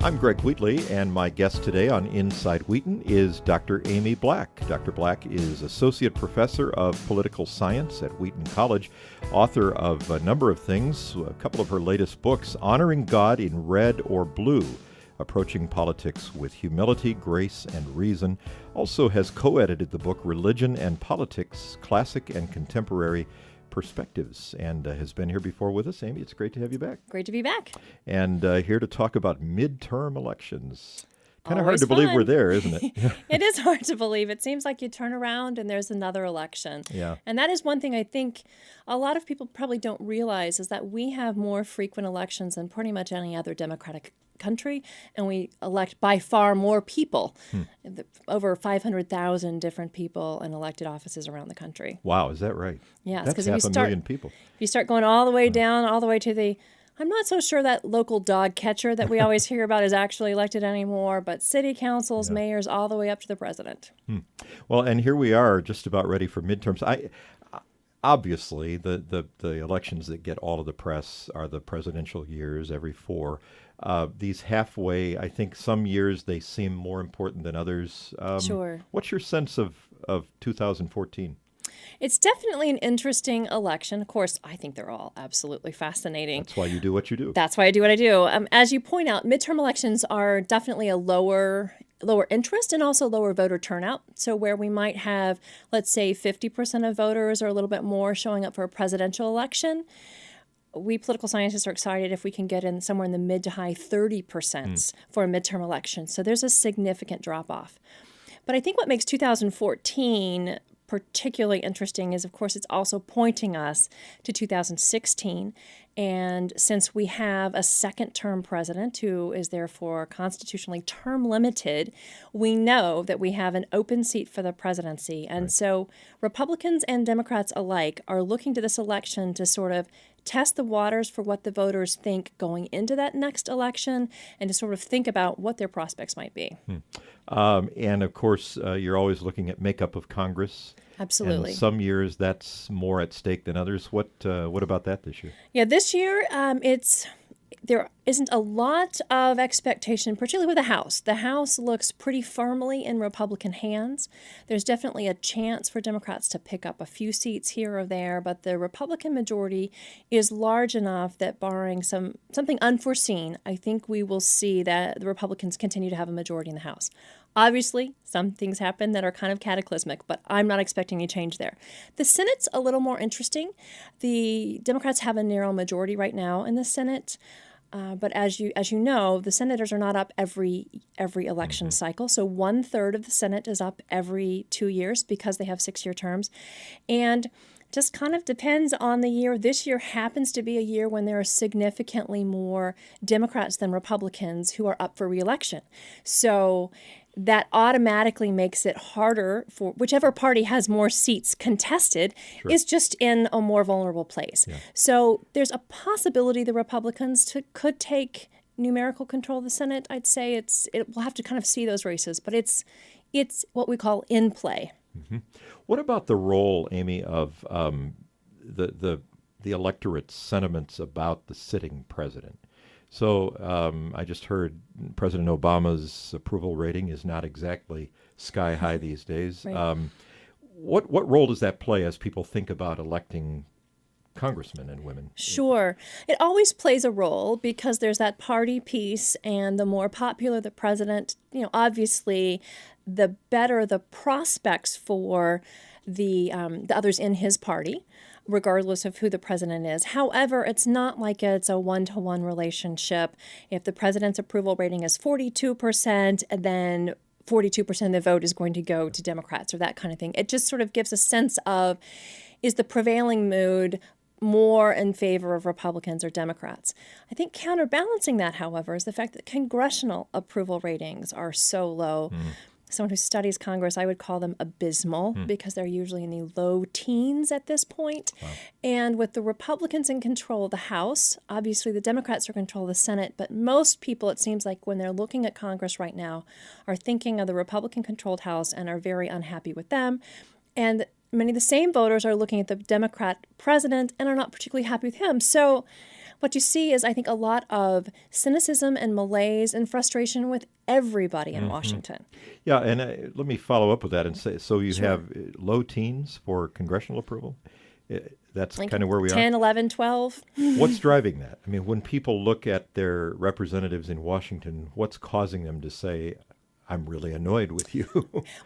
I'm Greg Wheatley, and my guest today on Inside Wheaton is Dr. Amy Black. Dr. Black is Associate Professor of Political Science at Wheaton College, author of a number of things, a couple of her latest books, Honoring God in Red or Blue, Approaching Politics with Humility, Grace, and Reason. Also has co-edited the book Religion and Politics, Classic and Contemporary Perspectives, and has been here before with us. Amy, it's great to have you back. Great to be back. And here to talk about midterm elections. Kind of hard Always to believe fun. we're there, isn't it? It is hard to believe. It seems like you turn around and there's another election. Yeah. And that is one thing I think a lot of people probably don't realize is that we have more frequent elections than pretty much any other democratic country, and we elect by far more people, over 500,000 different people in elected offices around the country. Wow, is that right? Yes, That's because half if you a start, million people. if you start going all the way down, all the way to the, I'm not so sure that local dog catcher that we always hear about is actually elected anymore, but city councils, mayors, all the way up to the president. Well, and here we are just about ready for midterms. Obviously, the elections that get all of the press are the presidential years, every four. These halfway, I think some years they seem more important than others. Sure. What's your sense of 2014? It's definitely an interesting election. Of course, I think they're all absolutely fascinating. That's why you do what you do. That's why I do what I do. As you point out, midterm elections are definitely a lower interest and also lower voter turnout. So where we might have, let's say, 50% of voters or a little bit more showing up for a presidential election, we political scientists are excited if we can get in somewhere in the mid to high 30% for a midterm election. So there's a significant drop off. But I think what makes 2014 particularly interesting is, of course, it's also pointing us to 2016. And since we have a second-term president who is therefore constitutionally term limited, we know that we have an open seat for the presidency. And so Republicans and Democrats alike are looking to this election to sort of test the waters for what the voters think going into that next election and to sort of think about what their prospects might be. And of course, you're always looking at makeup of Congress. Absolutely. And some years that's more at stake than others. What about that this year? Yeah, this year there isn't a lot of expectation, particularly with the House. The House looks pretty firmly in Republican hands. There's definitely a chance for Democrats to pick up a few seats here or there, but the Republican majority is large enough that barring something unforeseen, I think we will see that the Republicans continue to have a majority in the House. Obviously, some things happen that are kind of cataclysmic, but I'm not expecting any change there. The Senate's a little more interesting. The Democrats have a narrow majority right now in the Senate. But as you know, the senators are not up every election cycle. So 1/3 of the Senate is up every 2 years because they have 6-year terms. And just kind of depends on the year. This year happens to be a year when there are significantly more Democrats than Republicans who are up for re-election. So that automatically makes it harder for whichever party has more seats contested is just in a more vulnerable place. Yeah. So there's a possibility the Republicans could take numerical control of the Senate. I'd say we'll have to kind of see those races, but it's what we call in play. Mm-hmm. What about the role, Amy, of the electorate's sentiments about the sitting president? So I just heard President Obama's approval rating is not exactly sky high these days. Right. What role does that play as people think about electing congressmen and women? Sure. It always plays a role because there's that party piece, and the more popular the president, obviously the better the prospects for the others in his party, regardless of who the president is. However, it's not like it's a one-to-one relationship. If the president's approval rating is 42%, and then 42% of the vote is going to go to Democrats or that kind of thing. It just sort of gives a sense of, is the prevailing mood more in favor of Republicans or Democrats? I think counterbalancing that, however, is the fact that congressional approval ratings are so low. Someone who studies Congress, I would call them abysmal because they're usually in the low teens at this point. Wow. And with the Republicans in control of the House, obviously the Democrats are in control of the Senate, but most people, it seems like when they're looking at Congress right now, are thinking of the Republican-controlled House and are very unhappy with them. And many of the same voters are looking at the Democrat president and are not particularly happy with him. So what you see is, I think, a lot of cynicism and malaise and frustration with everybody in Washington. Yeah, and let me follow up with that and say, so you Sure. have low teens for congressional approval? That's Like kind of where we 10, are. 11, 12. What's driving that? I mean, when people look at their representatives in Washington, what's causing them to say, I'm really annoyed with you?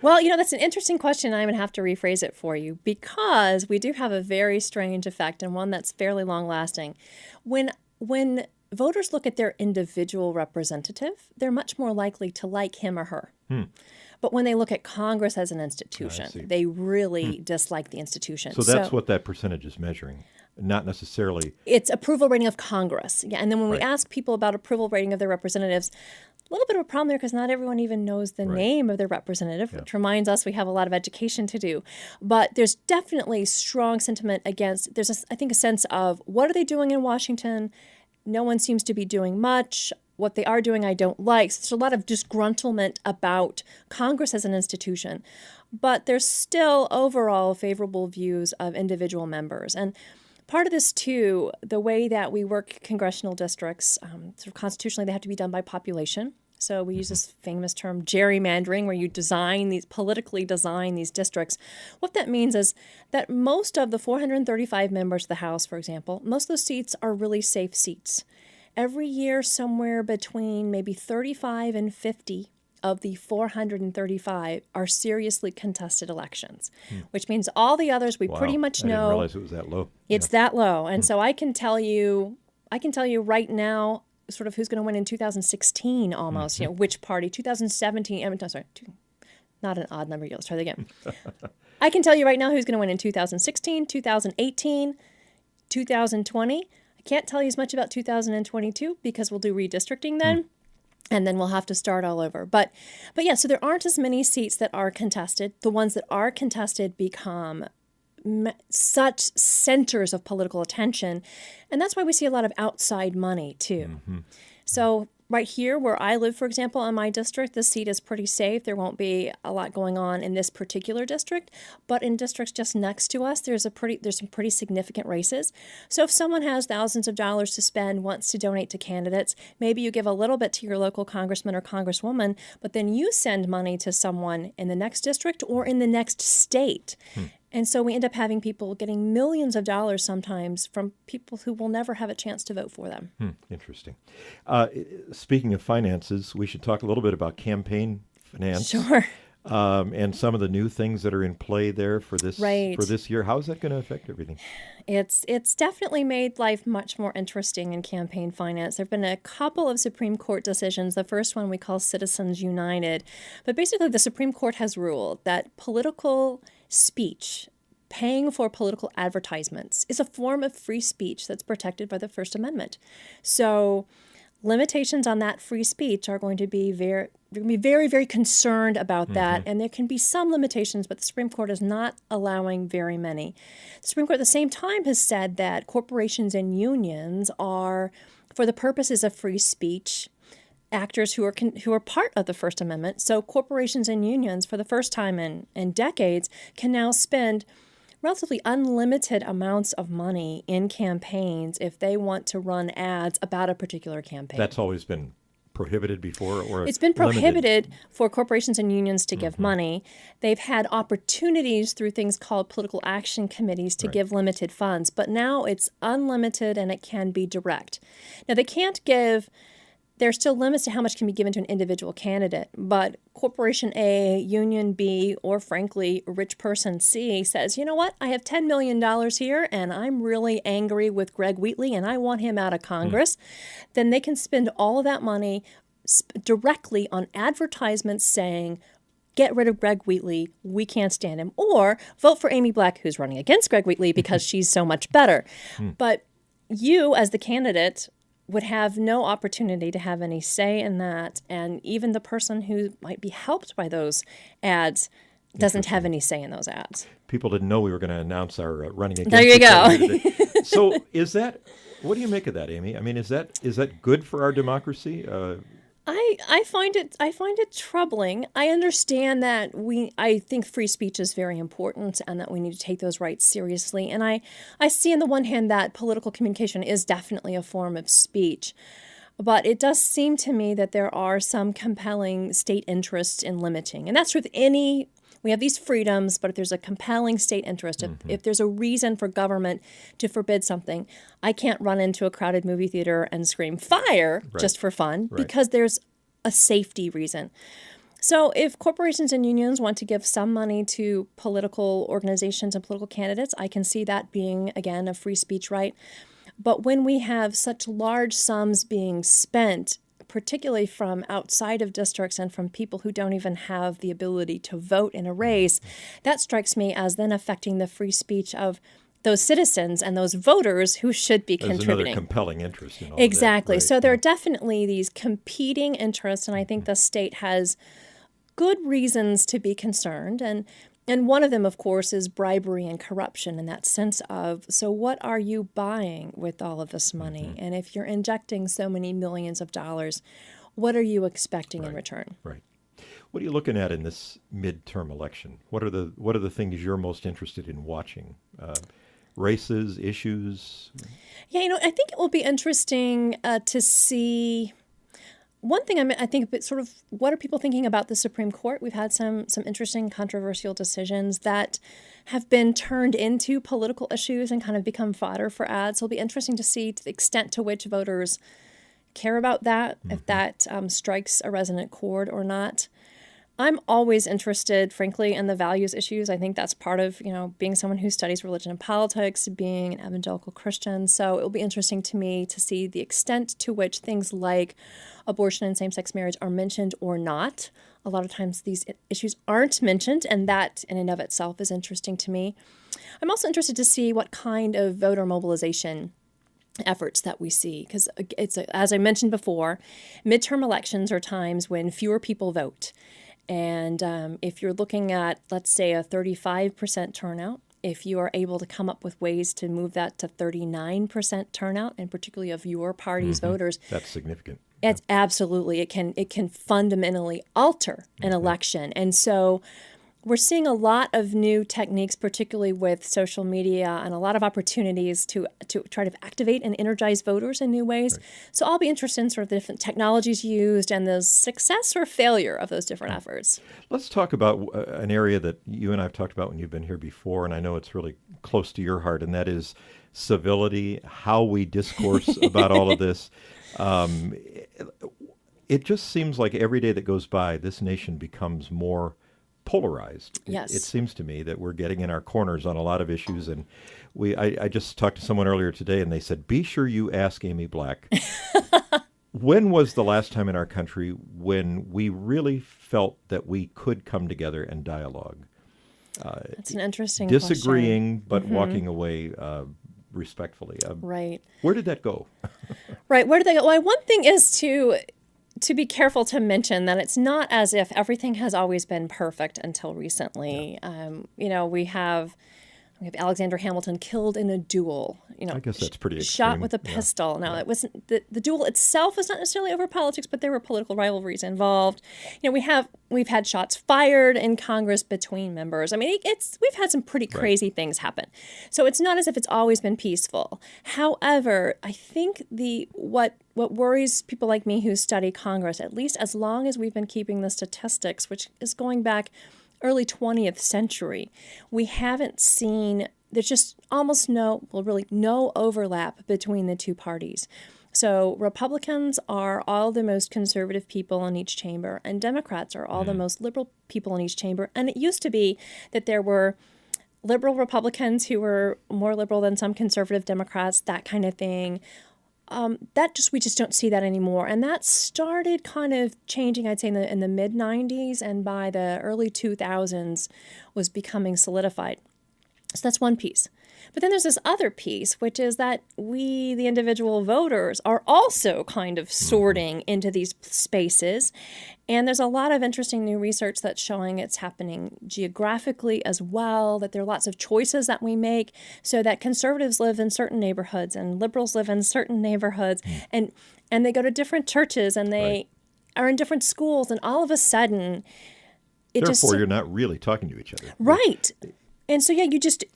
Well, that's an interesting question. I'm going to have to rephrase it for you because we do have a very strange effect and one that's fairly long lasting. When voters look at their individual representative, they're much more likely to like him or her. But when they look at Congress as an institution, they really dislike the institution. So that's what that percentage is measuring, not necessarily. It's approval rating of Congress. Yeah, and then when we ask people about approval rating of their representatives, a little bit of a problem there because not everyone even knows the name of their representative, which reminds us we have a lot of education to do. But there's definitely strong sentiment against, I think, a sense of what are they doing in Washington? No one seems to be doing much. What they are doing, I don't like. So there's a lot of disgruntlement about Congress as an institution. But there's still overall favorable views of individual members. And part of this, too, the way that we work congressional districts, sort of constitutionally, they have to be done by population. So we use this famous term gerrymandering, where you politically design these districts. What that means is that most of the 435 members of the House, for example, most of those seats are really safe seats. Every year, somewhere between maybe 35 and 50 of the 435 are seriously contested elections, which means all the others we pretty much know. I didn't realize it was that low. It's that low. And so I can tell you right now sort of who's going to win in 2016 almost, which party, 2017, not an odd number, let's try that again. I can tell you right now who's going to win in 2016, 2018, 2020. Can't tell you as much about 2022 because we'll do redistricting then, and then we'll have to start all over. But yeah, so there aren't as many seats that are contested. The ones that are contested become such centers of political attention, and that's why we see a lot of outside money too. So right here where I live, for example, in my district, this seat is pretty safe. There won't be a lot going on in this particular district, but in districts just next to us, there's some pretty significant races. So if someone has thousands of dollars to spend, wants to donate to candidates, maybe you give a little bit to your local congressman or congresswoman, but then you send money to someone in the next district or in the next state. And so we end up having people getting millions of dollars sometimes from people who will never have a chance to vote for them. Interesting. Speaking of finances, we should talk a little bit about campaign finance. Sure. And some of the new things that are in play there for this year. How is that going to affect everything? It's definitely made life much more interesting in campaign finance. There have been a couple of Supreme Court decisions. The first one we call Citizens United. But basically the Supreme Court has ruled that political speech, paying for political advertisements, is a form of free speech that's protected by the First Amendment. So limitations on that free speech are going to be very, very concerned about that. And there can be some limitations, but the Supreme Court is not allowing very many. The Supreme Court at the same time has said that corporations and unions are, for the purposes of free speech, actors who are part of the First Amendment. So corporations and unions, for the first time in decades, can now spend relatively unlimited amounts of money in campaigns if they want to run ads about a particular campaign. That's always been prohibited before, or it's been prohibited for corporations and unions to give money. They've had opportunities through things called political action committees to give limited funds, but now it's unlimited and it can be direct. Now they can't give. There's still limits to how much can be given to an individual candidate, but Corporation A, Union B, or frankly, rich person C says, you know what, I have $10 million here and I'm really angry with Greg Wheatley and I want him out of Congress. Then they can spend all of that money directly on advertisements saying, get rid of Greg Wheatley, we can't stand him, or vote for Amy Black, who's running against Greg Wheatley because she's so much better. But you, as the candidate, would have no opportunity to have any say in that. And even the person who might be helped by those ads doesn't have any say in those ads. People didn't know we were going to announce our running against. There you go. So what do you make of that, Amy? I mean, is that good for our democracy? I find it troubling. I understand that I think free speech is very important and that we need to take those rights seriously. And I see on the one hand that political communication is definitely a form of speech. But it does seem to me that there are some compelling state interests in limiting. And that's with we have these freedoms, but if there's a compelling state interest, if there's a reason for government to forbid something, I can't run into a crowded movie theater and scream fire just for fun because there's a safety reason. So if corporations and unions want to give some money to political organizations and political candidates, I can see that being, again, a free speech right. But when we have such large sums being spent, particularly from outside of districts and from people who don't even have the ability to vote in a race, that strikes me as then affecting the free speech of those citizens and those voters who should be contributing. There's another compelling interest in all exactly. of that. So there are definitely these competing interests, and I think the state has good reasons to be concerned. And one of them, of course, is bribery and corruption in that sense of, so what are you buying with all of this money? And if you're injecting so many millions of dollars, what are you expecting in return? Right. What are you looking at in this midterm election? What are the things you're most interested in watching? Races, issues? Yeah, I think it will be interesting to see. One thing I think it's sort of what are people thinking about the Supreme Court? We've had some interesting controversial decisions that have been turned into political issues and kind of become fodder for ads. So it'll be interesting to see to the extent to which voters care about that, if that strikes a resonant chord or not. I'm always interested, frankly, in the values issues. I think that's part of, being someone who studies religion and politics, being an evangelical Christian. So it will be interesting to me to see the extent to which things like abortion and same-sex marriage are mentioned or not. A lot of times these issues aren't mentioned, and that in and of itself is interesting to me. I'm also interested to see what kind of voter mobilization efforts that we see, because as I mentioned before, midterm elections are times when fewer people vote. And if you're looking at, let's say, a 35% turnout, if you are able to come up with ways to move that to 39% turnout, and particularly of your party's voters, that's significant. It's absolutely, it can fundamentally alter an election. And so we're seeing a lot of new techniques, particularly with social media, and a lot of opportunities to try to activate and energize voters in new ways. Right. So I'll be interested in sort of the different technologies used and the success or failure of those different efforts. Let's talk about an area that you and I have talked about when you've been here before, and I know it's really close to your heart, and that is civility, how we discourse about all of this. It just seems like every day that goes by, this nation becomes more polarized. Yes. It seems to me that we're getting in our corners on a lot of issues. And I just talked to someone earlier today, and they said, be sure you ask Amy Black. When was the last time in our country when we really felt that we could come together and dialogue? That's an interesting disagreeing, question. But walking away respectfully. Right. Where did that go? Right. Where did they go? Well, one thing is to be careful to mention that it's not as if everything has always been perfect until recently. Yeah. We have Alexander Hamilton killed in a duel. I guess that's pretty extreme. Shot with a pistol. Now, it wasn't the duel itself was not necessarily over politics, but there were political rivalries involved. We've had shots fired in Congress between members. I mean, we've had some pretty crazy things happen. So it's not as if it's always been peaceful. However, I think what worries people like me who study Congress, at least as long as we've been keeping the statistics, which is going back early 20th century, we haven't seen, there's just almost no overlap between the two parties. So Republicans are all the most conservative people in each chamber, and Democrats are all the most liberal people in each chamber. And it used to be that there were liberal Republicans who were more liberal than some conservative Democrats, that kind of thing. We just don't see that anymore. And that started kind of changing, I'd say, in the mid-90s, and by the early 2000s was becoming solidified. So that's one piece. But then there's this other piece, which is that we, the individual voters, are also kind of sorting into these spaces. And there's a lot of interesting new research that's showing it's happening geographically as well, that there are lots of choices that we make, so that conservatives live in certain neighborhoods and liberals live in certain neighborhoods, and they go to different churches, and they are in different schools, and all of a sudden, Therefore, you're not really talking to each other. Right. And so, yeah,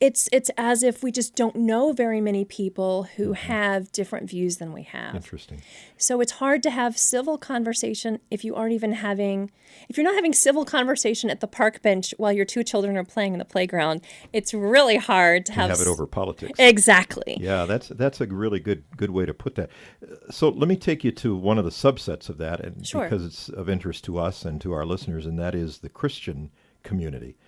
it's as if we just don't know very many people who have different views than we have. Interesting. So it's hard to have civil conversation if you're not having civil conversation at the park bench while your two children are playing in the playground. It's really hard to have it over politics. Exactly. Yeah, that's a really good way to put that. So let me take you to one of the subsets of that, and Sure. because it's of interest to us and to our listeners, and that is the Christian community.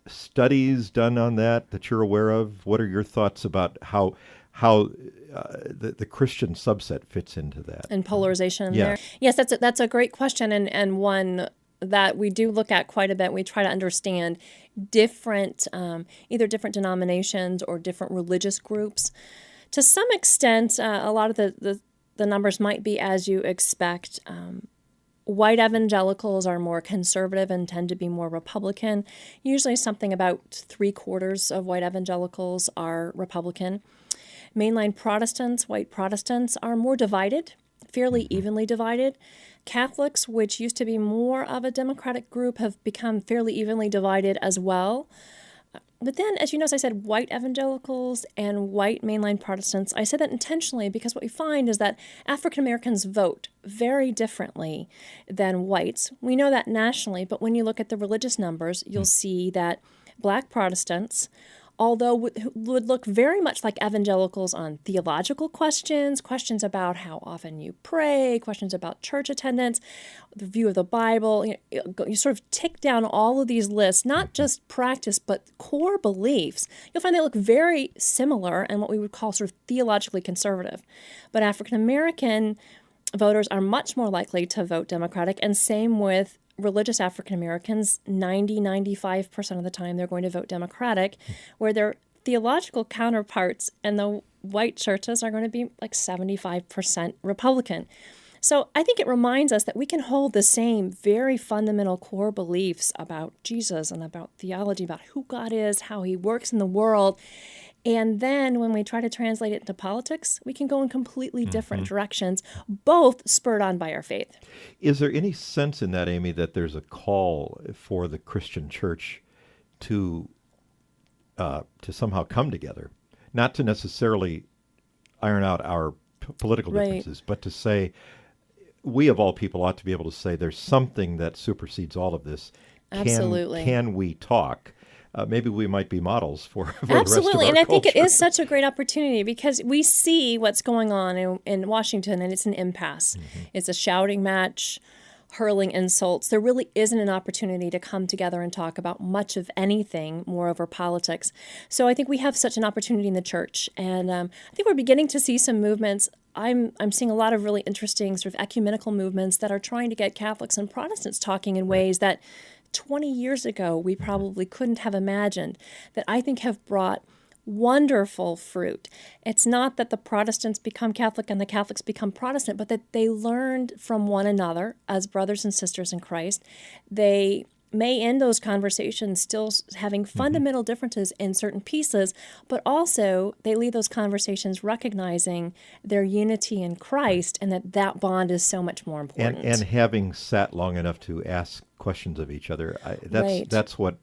Studies done on that you're aware of? What are your thoughts about how the Christian subset fits into that? And polarization Yeah. there. Yes, that's a great question, and one that we do look at quite a bit. We try to understand different, either different denominations or different religious groups. To some extent, a lot of the numbers might be as you expect. White evangelicals are more conservative and tend to be more Republican. Usually something about 3/4 of white evangelicals are Republican. Mainline Protestants, white Protestants, are more divided, fairly evenly divided. Catholics, which used to be more of a Democratic group, have become fairly evenly divided as well. But then, as you know, as I said, white evangelicals and white mainline Protestants, I said that intentionally because what we find is that African Americans vote very differently than whites. We know that nationally, but when you look at the religious numbers, you'll see that Black Protestants, although would look very much like evangelicals on theological questions about how often you pray, questions about church attendance, the view of the Bible. You sort of tick down all of these lists, not just practice, but core beliefs. You'll find they look very similar and what we would call sort of theologically conservative. But African American voters are much more likely to vote Democratic, and same with religious African Americans. 95% of the time they're going to vote Democratic, where their theological counterparts in the white churches are going to be like 75% Republican. So I think it reminds us that we can hold the same very fundamental core beliefs about Jesus and about theology, about who God is, how he works in the world. And then when we try to translate it into politics, we can go in completely different directions, both spurred on by our faith. Is there any sense in that, Amy, that there's a call for the Christian church to somehow come together, not to necessarily iron out our political differences, but to say, we of all people ought to be able to say there's something that supersedes all of this. Absolutely. Can we talk? Maybe we might be models for the rest of Absolutely, our and I think it culture. is such a great opportunity because we see what's going on in Washington, and it's an impasse. It's a shouting match, hurling insults. There really isn't an opportunity to come together and talk about much of anything more over politics. So I think we have such an opportunity in the church, and I think we're beginning to see some movements. I'm seeing a lot of really interesting sort of ecumenical movements that are trying to get Catholics and Protestants talking in ways that 20 years ago we probably couldn't have imagined, that I think have brought wonderful fruit. It's not that the Protestants become Catholic and the Catholics become Protestant, but that they learned from one another as brothers and sisters in Christ. They may end those conversations still having fundamental differences in certain pieces, but also they leave those conversations recognizing their unity in Christ and that bond is so much more important. And having sat long enough to ask questions of each other, that's what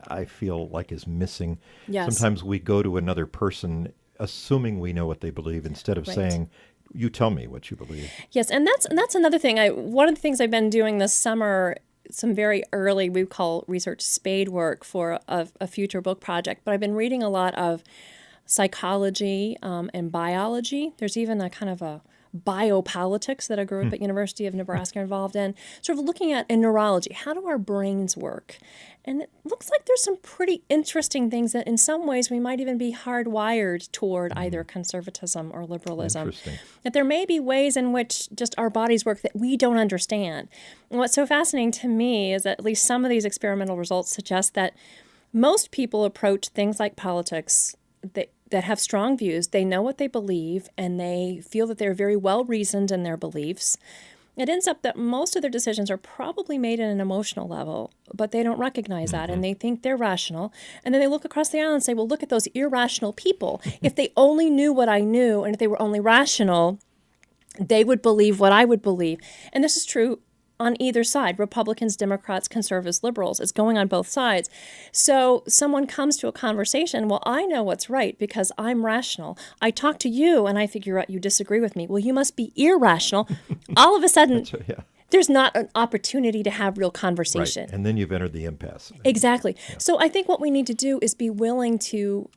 I feel like is missing. Yes. Sometimes we go to another person assuming we know what they believe instead of saying, you tell me what you believe. Yes, and that's another thing. One of the things I've been doing this summer, some very early, we call research spade work for a future book project, but I've been reading a lot of psychology and biology. There's even a kind of a biopolitics that a group at University of Nebraska are involved in, sort of looking at in neurology, how do our brains work? And it looks like there's some pretty interesting things that in some ways we might even be hardwired toward either conservatism or liberalism. Interesting. That there may be ways in which just our bodies work that we don't understand. And what's so fascinating to me is that at least some of these experimental results suggest that most people approach things like politics that have strong views. They know what they believe, and they feel that they're very well reasoned in their beliefs. It ends up that most of their decisions are probably made at an emotional level, but they don't recognize that, and they think they're rational. And then they look across the aisle and say, well, look at those irrational people. If they only knew what I knew, and if they were only rational, They would believe what I would believe. And this is true on either side, Republicans, Democrats, conservatives, liberals. It's going on both sides. So someone comes to a conversation, well, I know what's right because I'm rational. I talk to you and I figure out you disagree with me. Well, you must be irrational. All of a sudden, there's not an opportunity to have real conversation. Right. And then you've entered the impasse. Exactly. Yeah. So I think what we need to do is be willing to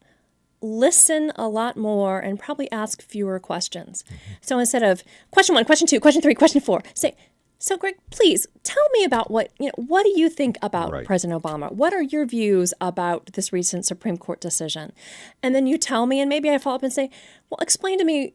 listen a lot more and probably ask fewer questions. Mm-hmm. So instead of question 1, question 2, question 3, question 4, say, so Greg, please tell me about what do you think about President Obama? What are your views about this recent Supreme Court decision? And then you tell me, and maybe I follow up and say, well, explain to me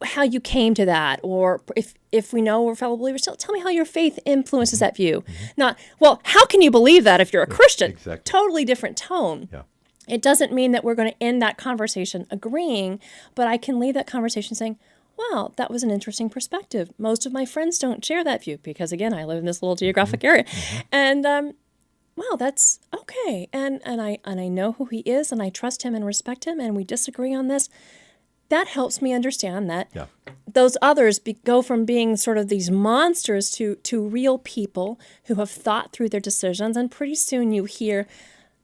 how you came to that, or if we know we're fellow believers, tell me how your faith influences that view. Mm-hmm. Not, well, how can you believe that if you're a Christian? Exactly. Totally different tone. Yeah. It doesn't mean that we're going to end that conversation agreeing, but I can leave that conversation saying, wow, that was an interesting perspective. Most of my friends don't share that view because, again, I live in this little geographic area. Mm-hmm. And, wow, that's okay. And I know who he is, and I trust him and respect him, and we disagree on this. That helps me understand that those others go from being sort of these monsters to real people who have thought through their decisions. And pretty soon you hear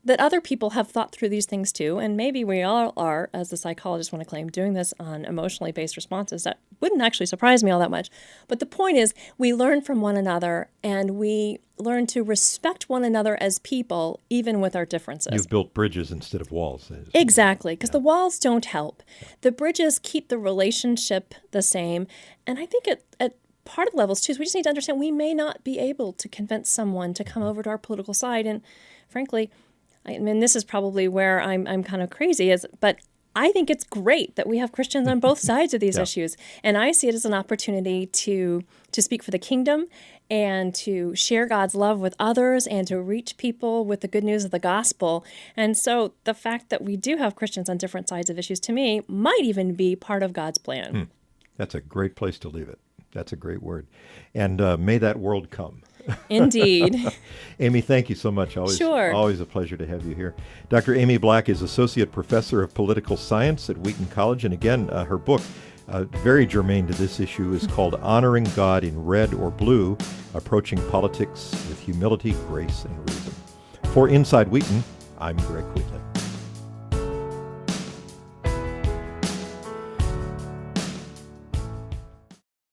that other people have thought through these things too. And maybe we all are, as the psychologists want to claim, doing this on emotionally based responses. That wouldn't actually surprise me all that much. But the point is, we learn from one another and we learn to respect one another as people, even with our differences. You've built bridges instead of walls. Exactly, because the walls don't help. The bridges keep the relationship the same. And I think at part of the levels too, is we just need to understand we may not be able to convince someone to come over to our political side. And frankly, I mean, this is probably where I'm kind of crazy, but I think it's great that we have Christians on both sides of these issues. And I see it as an opportunity to speak for the kingdom and to share God's love with others and to reach people with the good news of the gospel. And so the fact that we do have Christians on different sides of issues, to me, might even be part of God's plan. That's a great place to leave it. That's a great word. And may that world come. Indeed. Amy, thank you so much. Always a pleasure to have you here. Dr. Amy Black is Associate Professor of Political Science at Wheaton College. And again, her book, very germane to this issue, is called Honoring God in Red or Blue, Approaching Politics with Humility, Grace, and Reason. For Inside Wheaton, I'm Greg Wheatley.